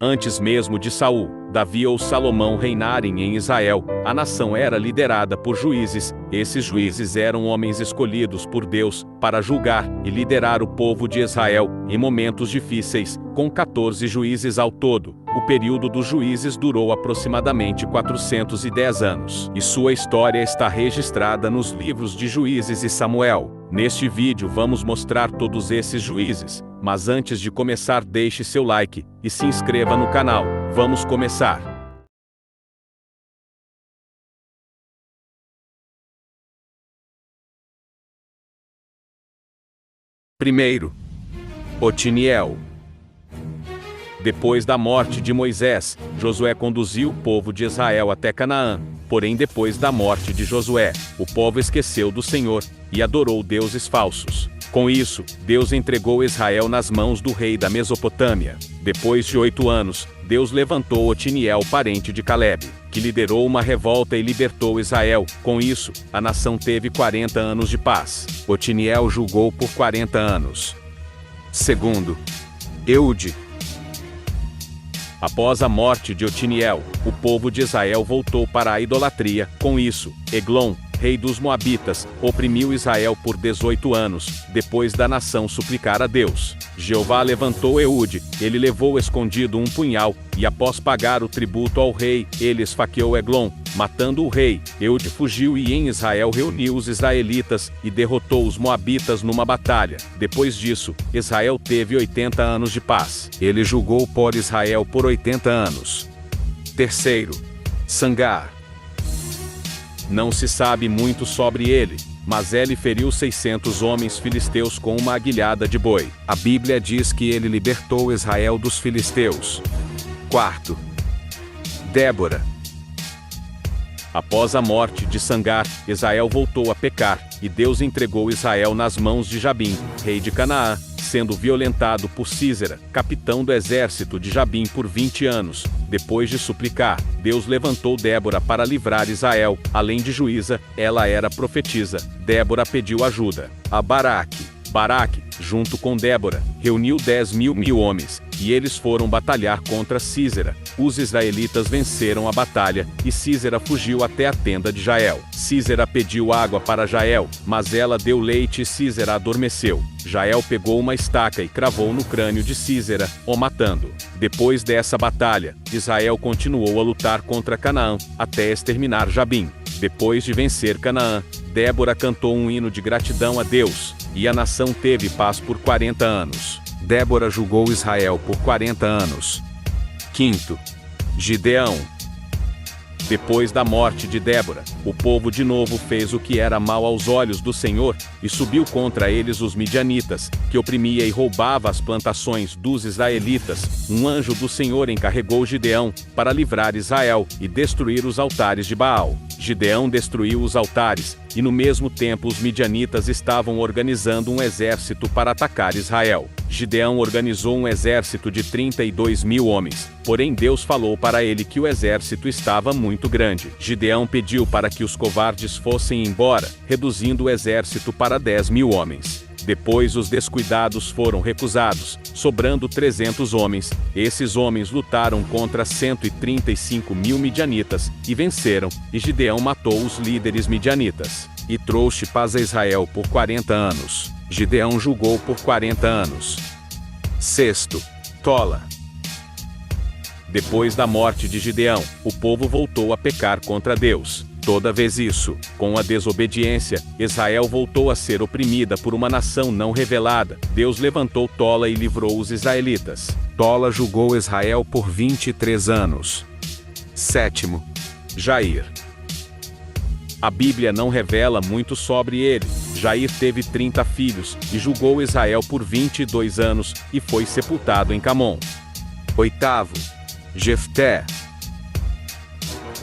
Antes mesmo de Saul, Davi ou Salomão reinarem em Israel, a nação era liderada por juízes. Esses juízes eram homens escolhidos por Deus para julgar e liderar o povo de Israel em momentos difíceis, com 14 juízes ao todo. O período dos juízes durou aproximadamente 410 anos, e sua história está registrada nos livros de Juízes e Samuel. Neste vídeo vamos mostrar todos esses juízes, mas antes de começar deixe seu like e se inscreva no canal. Vamos começar. Primeiro, Otiniel. Depois da morte de Moisés, Josué conduziu o povo de Israel até Canaã. Porém, depois da morte de Josué, o povo esqueceu do Senhor e adorou deuses falsos. Com isso, Deus entregou Israel nas mãos do rei da Mesopotâmia. Depois de 8 anos, Deus levantou Otiniel, parente de Caleb, que liderou uma revolta e libertou Israel. Com isso, a nação teve 40 anos de paz. Otiniel julgou por 40 anos. Segundo, Eude. Após a morte de Otiniel, o povo de Israel voltou para a idolatria. Com isso, Eglon, rei dos Moabitas, oprimiu Israel por 18 anos, depois da nação suplicar a Deus. Jeová levantou Eude, ele levou escondido um punhal, e após pagar o tributo ao rei, ele esfaqueou Eglon, matando o rei. Eude fugiu e em Israel reuniu os israelitas, e derrotou os Moabitas numa batalha. Depois disso, Israel teve 80 anos de paz. Ele julgou por Israel por 80 anos. Terceiro, Sangar. Não se sabe muito sobre ele, mas ele feriu 600 homens filisteus com uma aguilhada de boi. A Bíblia diz que ele libertou Israel dos filisteus. Quarto, Débora. Após a morte de Sangar, Israel voltou a pecar, e Deus entregou Israel nas mãos de Jabim, rei de Canaã, sendo violentado por Sísera, capitão do exército de Jabim por 20 anos. Depois de suplicar, Deus levantou Débora para livrar Israel. Além de juíza, ela era profetisa. Débora pediu ajuda a Baraque. Baraque, junto com Débora, reuniu 10.000 homens, e eles foram batalhar contra Sísera. Os israelitas venceram a batalha, e Sísera fugiu até a tenda de Jael. Sísera pediu água para Jael, mas ela deu leite e Sísera adormeceu. Jael pegou uma estaca e cravou no crânio de Sísera, o matando. Depois dessa batalha, Israel continuou a lutar contra Canaã, até exterminar Jabim. Depois de vencer Canaã, Débora cantou um hino de gratidão a Deus, e a nação teve paz por 40 anos. Débora julgou Israel por 40 anos. Quinto, Gideão. Depois da morte de Débora, o povo de novo fez o que era mal aos olhos do Senhor, e subiu contra eles os midianitas, que oprimia e roubava as plantações dos israelitas. Um anjo do Senhor encarregou Gideão para livrar Israel e destruir os altares de Baal. Gideão destruiu os altares, e no mesmo tempo os midianitas estavam organizando um exército para atacar Israel. Gideão organizou um exército de 32.000 homens, porém Deus falou para ele que o exército estava muito grande. Gideão pediu para que os covardes fossem embora, reduzindo o exército para 10.000 homens. Depois os descuidados foram recusados, sobrando 300 homens. Esses homens lutaram contra 135.000 midianitas, e venceram, e Gideão matou os líderes midianitas, e trouxe paz a Israel por 40 anos. Gideão julgou por 40 anos. Sexto, Tola. Depois da morte de Gideão, o povo voltou a pecar contra Deus. Toda vez isso, com a desobediência, Israel voltou a ser oprimida por uma nação não revelada. Deus levantou Tola e livrou os israelitas. Tola julgou Israel por 23 anos. Sétimo, Jair. A Bíblia não revela muito sobre ele. Jair teve 30 filhos, e julgou Israel por 22 anos, e foi sepultado em Camon. Oitavo, Jefté.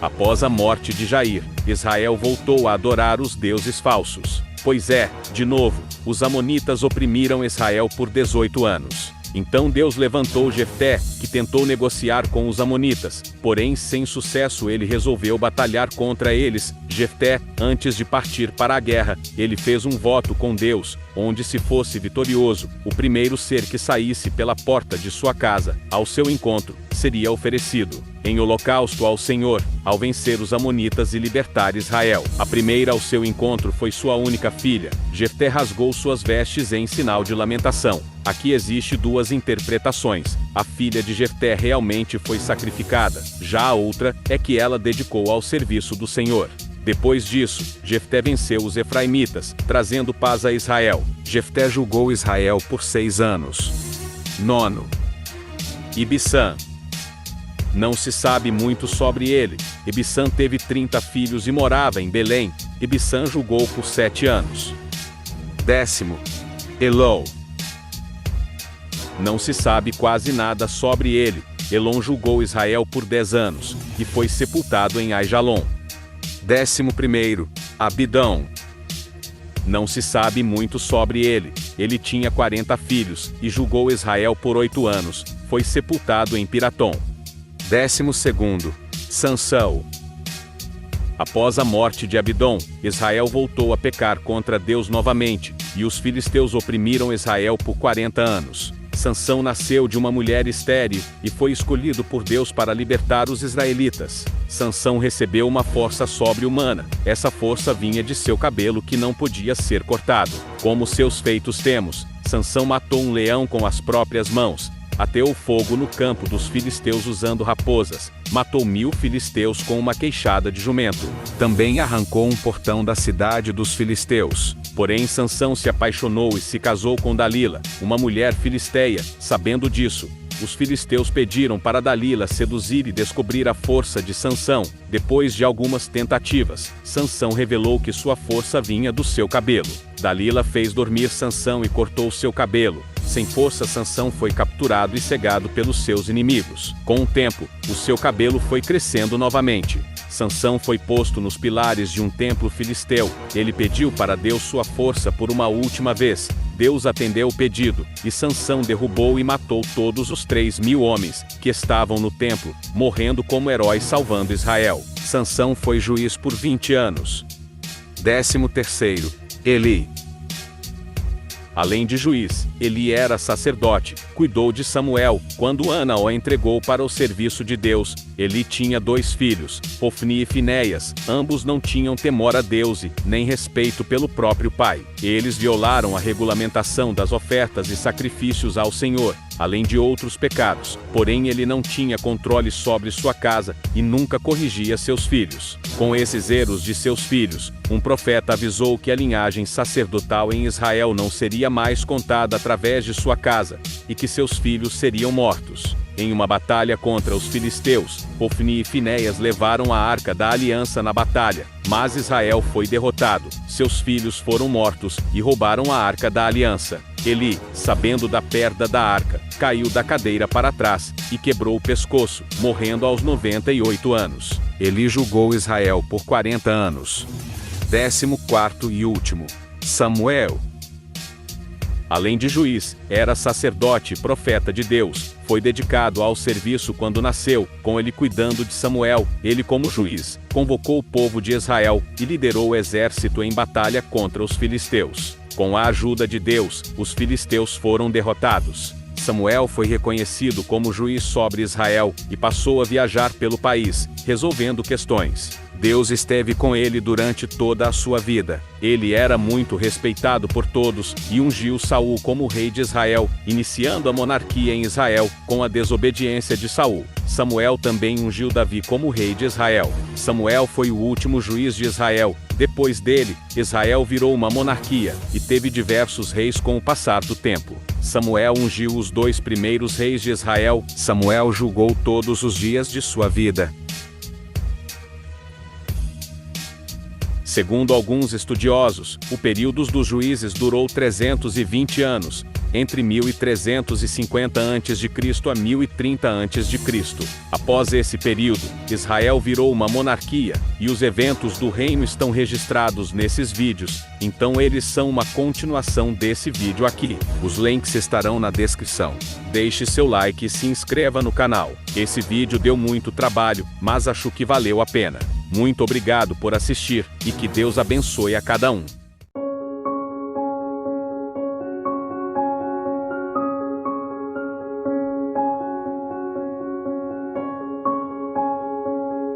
Após a morte de Jair, Israel voltou a adorar os deuses falsos. Pois de novo, os amonitas oprimiram Israel por 18 anos. Então Deus levantou Jefté, que que tentou negociar com os amonitas, porém sem sucesso ele resolveu batalhar contra eles. Jefté, antes de partir para a guerra, ele fez um voto com Deus, onde se fosse vitorioso, o primeiro ser que saísse pela porta de sua casa, ao seu encontro, seria oferecido em holocausto ao Senhor, ao vencer os amonitas e libertar Israel. A primeira ao seu encontro foi sua única filha. Jefté rasgou suas vestes em sinal de lamentação. Aqui existe duas interpretações. A filha de Jefté realmente foi sacrificada, já a outra é que ela dedicou ao serviço do Senhor. Depois disso, Jefté venceu os efraimitas, trazendo paz a Israel. Jefté julgou Israel por 6 anos. 9. Ibissã. Não se sabe muito sobre ele. Ibissã teve 30 filhos e morava em Belém. Ibissã julgou por 7 anos. 10. Elon. Não se sabe quase nada sobre ele. Elon julgou Israel por 10 anos, e foi sepultado em Aijalon. 11. Abidão. Não se sabe muito sobre ele. Ele tinha 40 filhos, e julgou Israel por 8 anos, foi sepultado em Piratom. 12. Sansão. Após a morte de Abidom, Israel voltou a pecar contra Deus novamente, e os filisteus oprimiram Israel por 40 anos. Sansão nasceu de uma mulher estéril, e foi escolhido por Deus para libertar os israelitas. Sansão recebeu uma força sobre-humana. Essa força vinha de seu cabelo que não podia ser cortado. Como seus feitos temos, Sansão matou um leão com as próprias mãos. Ateou fogo no campo dos filisteus usando raposas. Matou 1000 filisteus com uma queixada de jumento. Também arrancou um portão da cidade dos filisteus. Porém Sansão se apaixonou e se casou com Dalila, uma mulher filisteia. Sabendo disso, os filisteus pediram para Dalila seduzir e descobrir a força de Sansão. Depois de algumas tentativas, Sansão revelou que sua força vinha do seu cabelo. Dalila fez dormir Sansão e cortou seu cabelo. Sem força, Sansão foi capturado e cegado pelos seus inimigos. Com o tempo, o seu cabelo foi crescendo novamente. Sansão foi posto nos pilares de um templo filisteu. Ele pediu para Deus sua força por uma última vez. Deus atendeu o pedido, e Sansão derrubou e matou todos os 3.000 homens que estavam no templo, morrendo como herói salvando Israel. Sansão foi juiz por 20 anos. 13. Eli. Além de juiz, Eli era sacerdote, cuidou de Samuel, quando Ana o entregou para o serviço de Deus. Eli tinha 2 filhos, Ofni e Finéias. Ambos não tinham temor a Deus e nem respeito pelo próprio pai. Eles violaram a regulamentação das ofertas e sacrifícios ao Senhor, além de outros pecados. Porém ele não tinha controle sobre sua casa e nunca corrigia seus filhos. Com esses erros de seus filhos, um profeta avisou que a linhagem sacerdotal em Israel não seria mais contada através de sua casa, e que seus filhos seriam mortos. Em uma batalha contra os filisteus, Ofni e Finéias levaram a arca da aliança na batalha, mas Israel foi derrotado. Seus filhos foram mortos e roubaram a arca da aliança. Eli, sabendo da perda da arca, caiu da cadeira para trás e quebrou o pescoço, morrendo aos 98 anos. Eli julgou Israel por 40 anos. 14º e último. Samuel. Além de juiz, era sacerdote e profeta de Deus. Foi dedicado ao serviço quando nasceu, com ele cuidando de Samuel. Ele, como juiz, convocou o povo de Israel e liderou o exército em batalha contra os filisteus. Com a ajuda de Deus, os filisteus foram derrotados. Samuel foi reconhecido como juiz sobre Israel e passou a viajar pelo país, resolvendo questões. Deus esteve com ele durante toda a sua vida. Ele era muito respeitado por todos e ungiu Saul como rei de Israel, iniciando a monarquia em Israel com a desobediência de Saul. Samuel também ungiu Davi como rei de Israel. Samuel foi o último juiz de Israel. Depois dele, Israel virou uma monarquia e teve diversos reis com o passar do tempo. Samuel ungiu os 2 primeiros reis de Israel. Samuel julgou todos os dias de sua vida. Segundo alguns estudiosos, o período dos juízes durou 320 anos. entre 1350 a.C. a 1030 a.C. Após esse período, Israel virou uma monarquia, e os eventos do reino estão registrados nesses vídeos, então eles são uma continuação desse vídeo aqui. Os links estarão na descrição. Deixe seu like e se inscreva no canal. Esse vídeo deu muito trabalho, mas acho que valeu a pena. Muito obrigado por assistir, e que Deus abençoe a cada um.